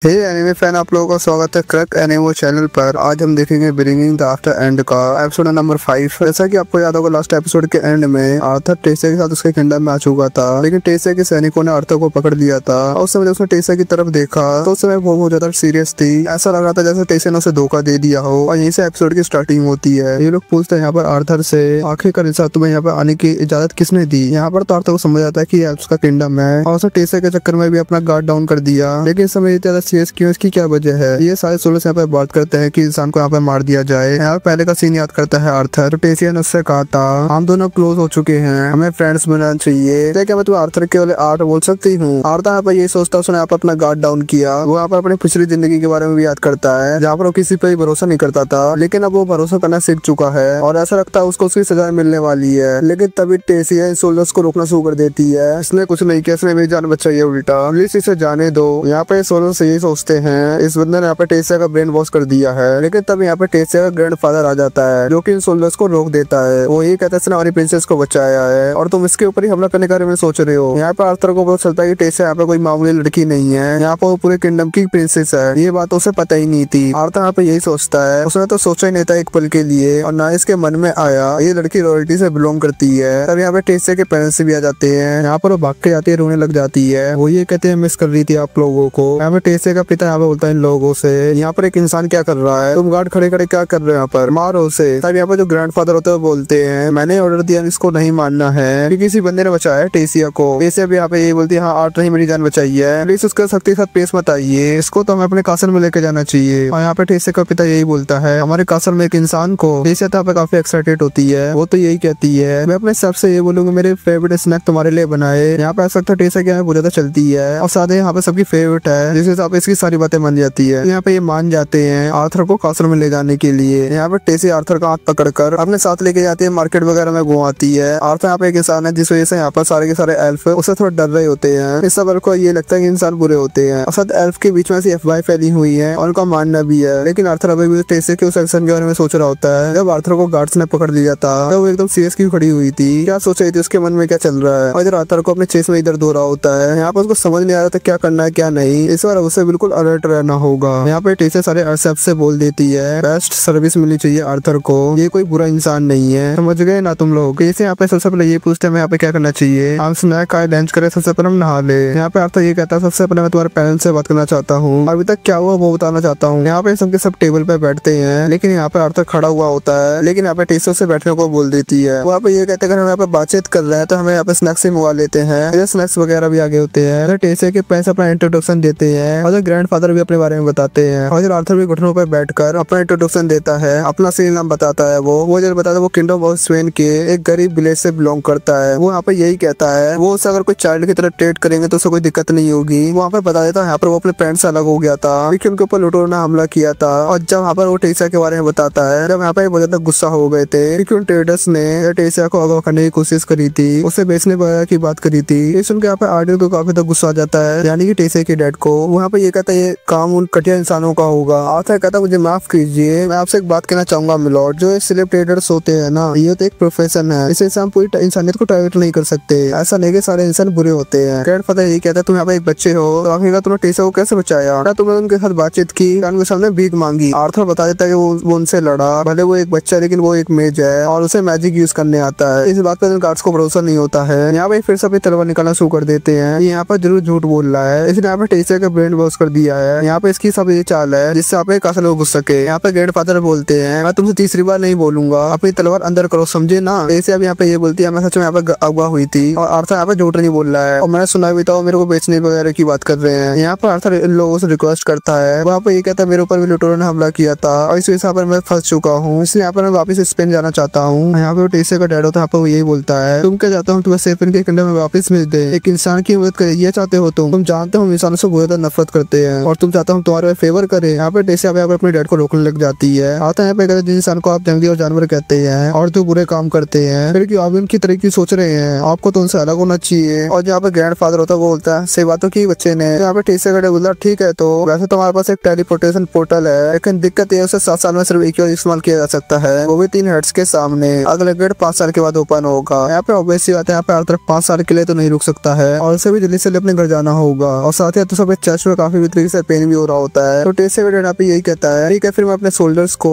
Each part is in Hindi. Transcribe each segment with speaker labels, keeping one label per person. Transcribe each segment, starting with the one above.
Speaker 1: हे एनिमे फैन, आप लोगों का स्वागत है क्रक एनिमो चैनल पर। आज हम देखेंगे ब्रिंगिंग द आफ्टर एंड का एपिसोड नंबर 5। जैसा कि आपको याद होगा, लास्ट एपिसोड के एंड में आर्थर टेसा के साथ उसके किंगडम में आ चुका था, लेकिन टेसा के सैनिकों ने आर्थर को पकड़ लिया था। और उस समय जब उसने टेसा की तरफ देखा तो उस समय वो बहुत ज्यादा सीरियस थी। ऐसा लग रहा था जैसे टेसा ने उसे धोखा दे दिया हो। और यहीं से एपिसोड की स्टार्टिंग होती है। ये लोग पूछते हैं यहाँ पर आर्थर से, आखिरकार इंसान तुम्हें यहाँ पर आने की इजाजत किसने दी। यहाँ पर तो आर्थर को समझ आता है कि उसका किंगडम है और उसने टेसा के चक्कर में भी अपना गार्ड डाउन कर दिया। लेकिन इस समय ज्यादा सीरियस क्यों, इसकी क्या वजह है। ये सारे सोलो से यहाँ पे बात करते हैं कि इंसान को यहाँ पे मार दिया जाए। यहाँ पहले का सीन याद करता है आर्थर। तो टेसिया ने उससे कहा था हम दोनों क्लोज हो चुके हैं, हमें फ्रेंड्स बनना चाहिए। क्या मैं तुम्हें आर्थर के वाले आर्ट बोल सकती हूँ। आर्थर यहाँ पे ये सोचता, उसने यहाँ पे अपना गार्ड डाउन किया। वो यहाँ पर अपनी पिछली जिंदगी के बारे में भी याद करता है, जहाँ पर वो किसी पे भरोसा नहीं करता था, लेकिन अब वो भरोसा करना सीख चुका है और ऐसा लगता है उसको उसकी सजा मिलने वाली है। लेकिन तभी टेसिया सोल्जर्स को रोकना शुरू कर देती है। इसने कुछ नहीं किया, इसने मेरी जान बचाई है उल्टा, प्लीज इसे जाने दो। यहाँ पे सोल्जर्स यही सोचते हैं इस बंदे ने यहाँ पे टेसिया का ब्रेन वॉश कर दिया है। लेकिन तब यहाँ पे टेसिया का ग्रैंडफादर आ जाता है, जो कि इन सोल्जर्स को रोक देता है। वो ये कहता है इसने हमारी प्रिंसेस को बचाया है और तुम इसके ऊपर ही हमला करने के बारे में सोच रहे हो। यहाँ पे आर्थर को पता चलता है कि टेसिया यहाँ पे कोई मामूली लड़की नहीं है, यहाँ पे वो पूरे किंगडम की प्रिंसेस है। ये बात उसे पता ही नहीं थी। आर्थर यहाँ पे यही सोचता है, उसने तो सोचा ही नहीं था एक पल के लिए, और ना इसके मन में आया ये लड़की रॉयल्टी से बिलोंग करती है। तब यहाँ पे टेसिया के पेरेंट्स भी आ जाते हैं। यहाँ पर वो भाग के जाती है, रोने लग जाती है। वो ये कहते हैं मिस कर रही थी आप लोगों को। यहाँ पे टेसिया का पिता यहाँ पे बोलता है इन लोगों से, यहाँ पर एक इंसान क्या कर रहा है, तुम गार्ड खड़े खड़े क्या कर रहे हो, यहाँ पर मारो उसे। तब यहाँ पर जो ग्रैंडफादर होते हैं बोलते हैं मैंने ऑर्डर दिया, इसको नहीं मानना है कि किसी बंदे ने बचाया है टेसिया को। टेसिया भी यहाँ पे ये बोलती है हाँ आर्ट ने मेरी जान बचाई है, प्लीज उसके सख्ती के साथ पेश मत आइए, इसको तो हमें अपने कासल में लेके जाना चाहिए। और यहाँ पे टेसिया का पिता यही बोलता है हमारे कासल में एक इंसान को। टेसिया तो यहाँ पे काफी एक्साइटेड होती है। वो तो यही कहती है मैं अपने हिसाब से ये बोलूंगा मेरे फेवरेट स्नैक तुम्हारे लिए बनाए। यहाँ पे ऐसा लगता है टेसिया की बहुत ज्यादा चलती है और साथ ही यहाँ पे सबकी फेवरेट है, जिस हिसाब से इसकी सारी बातें मान जाती है। यहाँ पे ये मान जाते हैं आर्थर को कासल में ले जाने के लिए। यहाँ पे टेसी आर्थर का हाथ पकड़कर अपने साथ लेके जाती है, मार्केट वगैरह में घुमाती है। आर्थर यहाँ पे एक इंसान है जिस वजह से यहाँ पर सारे के सारे एल्फ उससे थोड़ा डर रहे होते हैं। इस सब को ये लगता है कि इंसान बुरे होते हैं और साथ एल्फ के बीच में ऐसी अफवाहें फैली हुई है और उनका मानना भी है। लेकिन आर्थर अभी भी टेसी के उस एक्शन के बारे में सोच रहा होता है। जब आर्थर को गार्ड्स ने पकड़ लिया था तो वो एकदम सीरियस क्यों खड़ी हुई थी, क्या सोच रही थी, उसके मन में क्या चल रहा है। और इधर आर्थर को अपने चेस्ट में दर्द हो रहा होता है। यहाँ पर उसको समझ नहीं आ रहा था क्या करना है क्या नहीं। इस बार उसे बिल्कुल अलर्ट रहना होगा। यहाँ पे टेसी सारे अर्सेप्ट से बोल देती है बेस्ट सर्विस मिलनी चाहिए आर्थर को, ये कोई बुरा इंसान नहीं है, समझ गए ना तुम लोग। कैसे यहाँ पे सबसे पहले ये पूछते हैं मैं यहाँ पे क्या करना चाहिए, हम स्नैक का लंच करें, सबसे पहले हम नहा ले। यहाँ पे आर्थर ये कहता है सबसे पहले मैं तुम्हारे पेरेंट्स से बात करना चाहता हूँ, अभी तक क्या हुआ वो बताना चाहता हूँ। यहाँ पे सबके सब टेबल पे बैठते हैं, लेकिन यहाँ पे आर्थर खड़ा हुआ होता है। लेकिन यहाँ पे टेसिया से बैठने को बोल देती है। वहाँ पे ये कहते हैं हम यहाँ पे बातचीत कर रहे हैं तो हमें यहाँ पे स्नैक्स ही मंगा लेते हैं। स्नैक्स वगैरह भी आगे होते हैं। टेसिया के पैसे अपना इंट्रोडक्शन देते हैं और ग्रैंडफादर भी अपने बारे में बताते हैं। और आर्थर भी घुटनों पर बैठकर अपना इंट्रोडक्शन देता है, अपना सही नाम बताता है। वो जब बताता है वो किंगडम ऑफ स्वेन के एक गरीब विलेज से बिलोंग करता है। वो यहाँ पे यही कहता है वो उसे अगर कोई चाइल्ड की तरह ट्रीट करेंगे तो उसे कोई दिक्कत नहीं होगी। वहाँ पे बता देता है यहाँ पर वो अपने पेरेंट्स से अलग हो गया था क्योंकि उनके ऊपर लुटेरों ने हमला किया था। और जब यहाँ पर वो टेसिया के बारे में बताता है, जब यहाँ पे बहुत ज्यादा गुस्सा हो गए थे क्योंकि उन ट्रेडर्स ने टेसिया को अगवा करने की कोशिश करी थी, उसे बेचने वगैरह की बात करी थी। ये सुनकर यहाँ पे आर्डर को काफी तक गुस्सा आ जाता है, यानी कि टेसिया के डैड को। वहाँ पे ये कहता है ये काम उन घटिया इंसानों का होगा। आर्थर कहता है मुझे माफ कीजिए, मैं आपसे एक बात कहना चाहूंगा मिलॉर्ड, जो स्लेव ट्रेडर्स होते हैं ना, ये तो एक प्रोफेशन है, इसे हम पूरी इंसानियत को टारगेट नहीं कर सकते। ऐसा नहीं कि सारे इंसान बुरे होते हैं। ग्रैंडफादर यही कहता है तुम यहाँ पे एक बच्चे हो तो आखिरकार तुमने टेसिया को कैसे बचाया, क्या तुमने उनके साथ बातचीत की, उनके सामने भीख मांगी। आर्थर बता देता है कि वो उनसे लड़ा, भले वो एक बच्चा लेकिन वो एक मेज है और उसे मैजिक यूज करने आता है। इस बात पर गार्ड्स को भरोसा नहीं होता है। यहाँ पे फिर से अपनी तलवार निकालना शुरू कर देते हैं। यहाँ पर जरूर झूठ बोल रहा है, इसने यहाँ पे टेसिया का ब्रेन वॉश कर दिया है। यहाँ पे इसकी सब ये चाल है जिससे आप कासल में घुस सके। यहाँ पे ग्रैंडफादर बोलते हैं मैं तुमसे तीसरी बार नहीं बोलूंगा, अपनी तलवार अंदर करो, समझे ना। टेसिया भी यहाँ पे ये बोलती है मैं सच में यहाँ पे अगवा हुई थी और आर्थर यहाँ पे झूठ नहीं बोल रहा है और मैंने सुना भी था मेरे को बेचने वगैरह की बात कर रहे हैं। यहाँ पर आर्थर इन लोगों से रिक्वेस्ट करता है, वहाँ पे ये कहता है मेरे ऊपर भी लुटेरों ने हमला किया था और इस वजह पर मैं फंस चुका हूँ, इसलिए यहाँ पर मैं वापस स्पेन जाना चाहता हूँ। यहाँ पे टेसिया का डैड होता है, यहाँ पे वो यही बोलता है तुम क्या चाहते हो तुम्हें स्पेन के किंगडम में वापस मिल दे, एक इंसान की मदद करे, ये चाहते हो तुम जानते हो हम इंसानों से बहुत ज्यादा नफरत करते हैं और तुम चाहते हो हम तुम्हारे फेवर करें। यहाँ पे टेसिया यहाँ पे अपने डैड को रोकने लग जाती है। आता है यहाँ पे कहते हैं जिन इंसान को आप जंगली और जानवर कहते हैं और जो बुरे काम करते हैं फिर क्यों आप उनकी तरह की सोच रहे हैं, आपको तो उनसे अलग होना चाहिए। और यहाँ पे ग्रैंडफादर होता है वो बोलता है सही बातों की बच्चे ने। यहाँ पे टेसिया का डैड बोलता है ठीक है तो वैसे तुम्हारे पास एक टेलीपोर्टेशन पोर्टल है, लेकिन दिक्कत ये उसे 7 साल में सिर्फ एक ही इस्तेमाल किया जा सकता है, वो भी 3 हेड्स के सामने। अगले गेट 5 साल के बाद ओपन होगा। यहाँ पे ऑब्वियसली बात है यहाँ पे आर्थर 5 साल के लिए तो नहीं रुक सकता है और उसे भी जल्दी से अपने घर जाना होगा और साथ ही तो सब चर्च में काफी तरीके से पेन भी हो रहा होता है। तो टेसे यहाँ पे यही कहता है ठीक है फिर मैं अपने सोल्जर्स को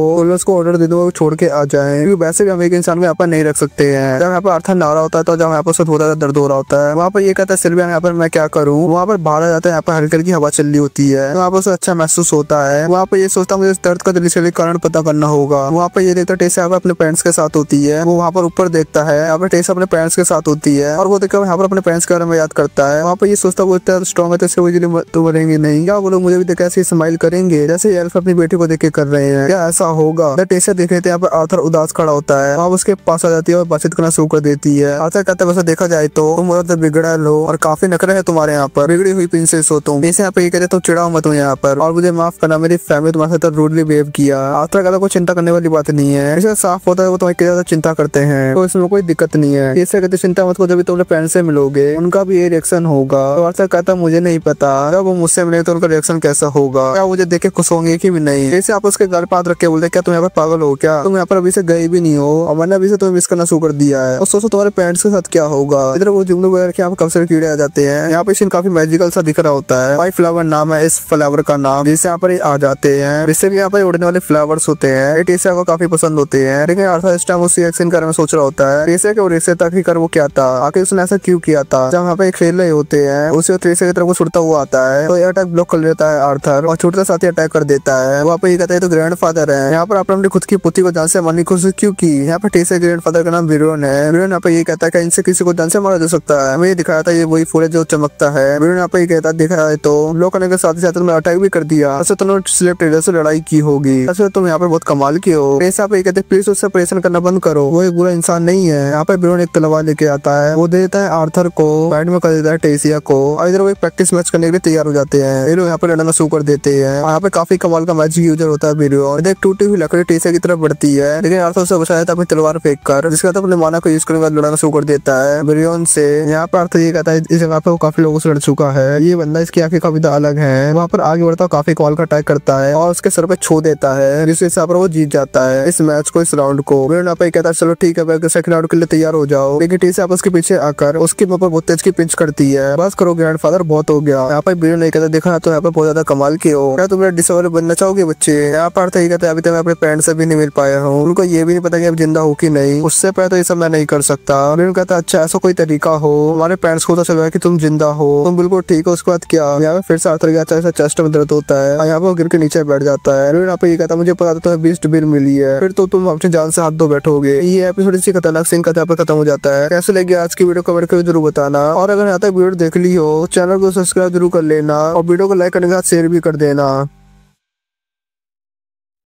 Speaker 1: ऑर्डर दे दूँ छोड़ के आ जाए, क्योंकि वैसे भी हम एक इंसान को यहाँ पर नहीं रख सकते हैं। जब यहाँ पर आर्थर नहा रहा होता है तो जब यहाँ पर उसको बहुत ज्यादा दर्द हो रहा होता है, वहाँ पर ये कहता है सिल्विया यहाँ पर मैं क्या करूँ। वहाँ पर बाहर आ जाता है, यहाँ पर हल्की हल्की हवा चल रही होती है, वहाँ पर उसे अच्छा महसूस होता है। वहाँ पर ये सोचता मुझे इस दर्द का जल्दी कारण पता करना होगा। वहाँ पर ये देखता टेसा यहाँ पर अपने पेरेंट्स के साथ होती है, वो वहाँ पर ऊपर देखता है, यहाँ पर टेसा अपने पेरेंट्स के साथ होती है और वो देखकर यहाँ पर अपने पेरेंट्स के बारे में याद करता है। वहाँ पर ये सोचता वो इतना स्ट्रॉन्ग है तो इससे वो तो मरेंगे नहीं, क्या वो लोग मुझे भी देख ऐसे स्माइल करेंगे जैसे एल्फ अपनी बेटी को देख के कर रहे हैं, क्या ऐसा होगा। टेसा देख रहे थे यहाँ पर आर्थर उदास खड़ा होता है, वहाँ उसके पास आ जाती है और बातचीत करना शुरू कर देती है। आर्थर कहता है वैसे देखा जाए तो तुम बहुत बिगड़ा लो और काफी नखरे है तुम्हारे यहाँ पर, बिगड़ी हुई प्रिंसेस हो तुम। यहाँ पे ये कहते तुम चिड़ाओ मत यहाँ पर और मुझे माफ करना, मेरी फैमिली तुम्हारे साथ रूडली बिहेव किया। आर्थर कहता कोई चिंता करने वाली बात नहीं है, इसे साफ होता है वो तुम्हें ज्यादा चिंता करते हैं तो इसमें कोई दिक्कत नहीं है। इससे कहते चिंता मत करो, जब तुम फ्रेंड से मिलोगे उनका भी ये रिएक्शन होगा। तो आर्थर कहता मुझे नहीं पता जब वो मुझसे मिले तो उनका रिएक्शन कैसा होगा, क्या मुझे देख के खुश होंगे कि भी नहीं। जैसे आप उसके घर पात रख के बोलते क्या तुम यहाँ पर पागल हो क्या, तुम यहाँ पर अभी से गए भी नहीं हो और मैंने अभी से तुम्हें मिस करना शुरू कर दिया है और सोचो तुम्हारे पेरेंट्स के साथ क्या होगा। इधर वो जुमले वगैरह के यहाँ पर कब से कीड़े आ जाते हैं, यहाँ पे सीन काफी मैजिकल सा दिख रहा होता है। वाइट फ्लावर नाम है इस फ्लावर का नाम, जिससे यहाँ पर आ जाते हैं, जिससे भी यहाँ पर उड़ने वाले फ्लावर्स होते हैं। टेसा को काफी पसंद होते हैं, लेकिन आर्थर इस टाइम उसी एक्शन के बारे में सोच रहा होता है टेसा के रेसे तक ही कर वो क्या था, आखिर उसने ऐसा क्यों किया था। जब यहाँ पे खेल रहे होते हैं उसी टेसा की तरफ छुड़ता हुआ आता है तो अटैक ब्लॉक कर लेता है आर्थर और छूटते साथ ही अटैक कर देता है। वहाँ पे ये कहता है तो ग्रैंडफादर है, यहाँ पर आपने अपनी खुद की पुत्री को जान से मारने की कोशिश क्यों की। यहाँ पे टेसा ग्रैंडफादर का नाम विरोन है। विरोन यहाँ पे ये कहता है कि इनसे किसी को जान से मारा जा सकता है, हमें ये दिखाया था ये वही फूल जो चमकता है। विरोन यहाँ पे ये कहता दिखा है तो ब्लॉक करने के साथ ही साथ तुमने अटैक भी कर दिया, ऐसे तुमने स्लेव ट्रेडर से लड़ाई की होगी, ऐसे तुम यहाँ पर बहुत कमाल की हो। टेसा पे ये कहते प्लीज उससे परेशान करना बंद करो, वो एक बुरा इंसान नहीं है। यहाँ पे विरोन एक तलवार लेके आता है, वो देता है आर्थर को, साइड में कर देता है टेसिया को और इधर वो एक प्रैक्टिस मैच करने के लिए तैयार हो जाते हैं। ये लोग यहाँ पे लड़ना शुरू कर देते हैं, यहाँ पे काफी कमाल का मैजिक यूजर होता है विरोन। एक टूटी हुई लकड़ी टेसिया की तरफ बढ़ती है, लेकिन आर्थर उसे बचाया था अपनी तलवार फेंक कर, जिसके बाद अपने माना को यूज करने के बाद लड़ना शुरू कर देता है विरोन से। यहाँ पर आर्थर ये कहता है इस जगह पे वो काफी लोगों से लड़ चुका है, ये बंदा इसकी आंखें काफी अलग है। वहाँ पर आगे बढ़ता काफी कॉल का अटैक करता है और उसके सर पे छू देता है, जिससे हिसाब पर वो जीत जाता है इस मैच को, इस राउंड को। विरोन यहाँ पे कहता है चलो ठीक है सेकंड राउंड के लिए तैयार हो जाओ, लेकिन टेसा आप उसके पीछे आकर उसके ऊपर बहुत तेज की पिंच करती है, बस करो ग्रैंडफादर बहुत हो गया। यहाँ पर विरोन नहीं कहता देखा तो यहाँ पर बहुत ज्यादा कमाल की हो, क्या तुम मेरा डिसऑर्डर बनना चाहोगे बच्चे। यहाँ पर ये कहते अभी तक मैं अपने पेरेंट्स से भी नहीं मिल पाया हूँ, उनको ये भी नहीं पता कि अब जिंदा हो कि नहीं, उससे पहले तो ये सब मैं नहीं कर सकता। विरोन कहता अच्छा ऐसा कोई तरीका हो, हमारे पेरेंट्स को तो चल कि तुम जिंदा हो, तुम बिल्कुल ठीक हो। उसके बाद क्या, यहाँ पे फिर से आर्थर गया ऐसा चेस्ट में दर्द होता है, यहाँ पे गिर के नीचे बैठ जाता है। यहाँ पे ये कहता मुझे पता था तुम्हें बीस्ट बिल मिली है, फिर तो तुम अपनी जान से हाथ धो बैठोगे। ये एपिसोड इसी खतरनाक सीन का खत्म हो जाता है। कैसे लगे आज की वीडियो कमेंट करके जरूर बताना, और अगर यहाँ तक वीडियो देख ली हो चैनल को सब्सक्राइब जरूर कर लेना और वीडियो को लाइक करने के साथ शेयर भी कर देना।